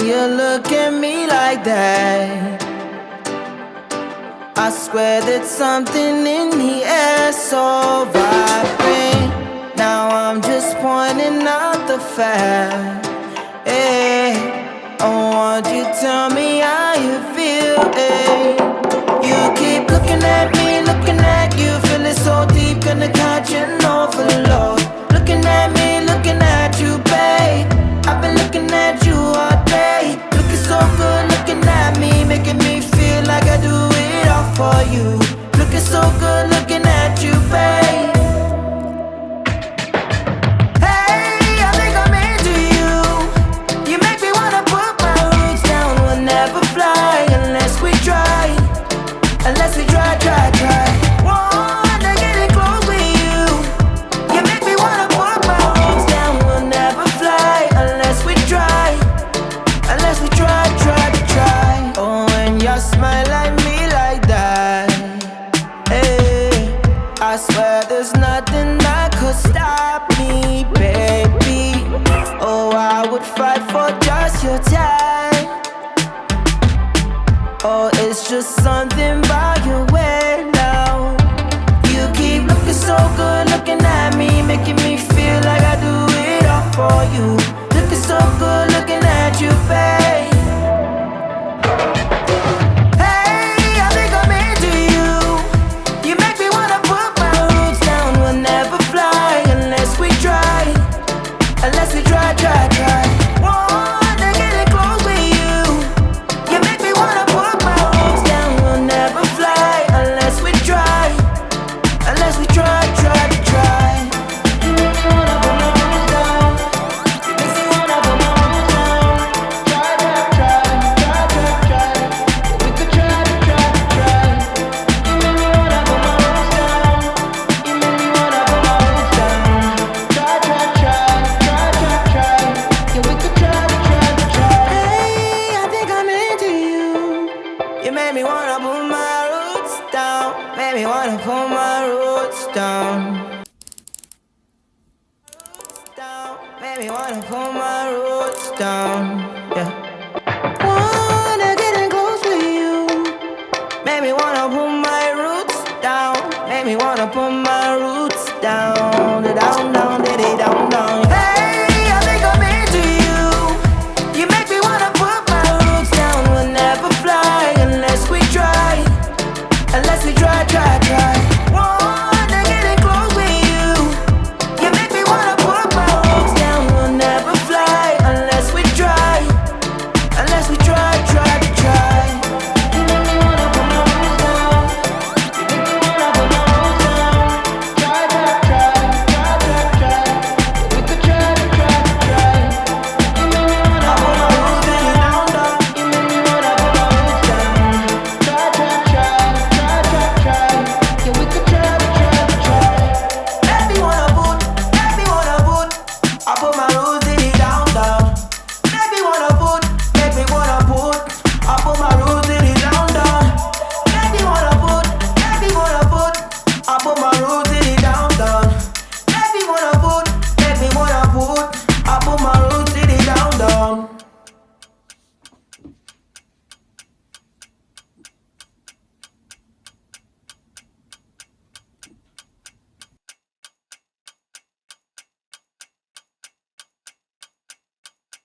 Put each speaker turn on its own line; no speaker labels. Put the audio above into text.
you look at me like that, I swear that something in the air so vibrant. Now I'm just pointing out the fact. Hey, I want you to tell me how you feel. Hey, you keep looking at me, looking at you, feeling so deep, gonna catch an overload. Looking at me, looking at you, babe. I've been looking at you all day. Looking so good, looking at me, making me feel like I do it all for you. Looking so good, looking at you, babe. Hey, I think I'm into you. You make me wanna put my roots down. We'll never fly unless we try. Unless we try. Wanna get in close with you. You make me wanna put my roots down. We'll never fly unless we try. Unless we try. Oh, when you smile at me like that, hey, I swear there's nothing that could stop me, baby. Oh, I would fight for just your time. Oh, it's just something about your way now. You keep looking so good, looking at me, making me feel like I do it all for you. Looking so good, looking at you, babe. Hey, I think I'm into you. You make me wanna put my roots down. We'll never fly unless we try. Unless we try. Wanna get in close with you. You make me wanna put my roots down. We'll never fly unless we try. Unless we try. You make me wanna put my roots down. You make me wanna put my roots down. Try. We could try. You make me wanna put my roots down. You make me wanna put my roots down. Try. Yeah, we could try. Hey, I think I'm into you. You made me wanna put my roots down. Made me wanna put my roots down. Made me wanna put my roots down. Yeah. Wanna get in close with you. Made me wanna put my roots down. Made me wanna put my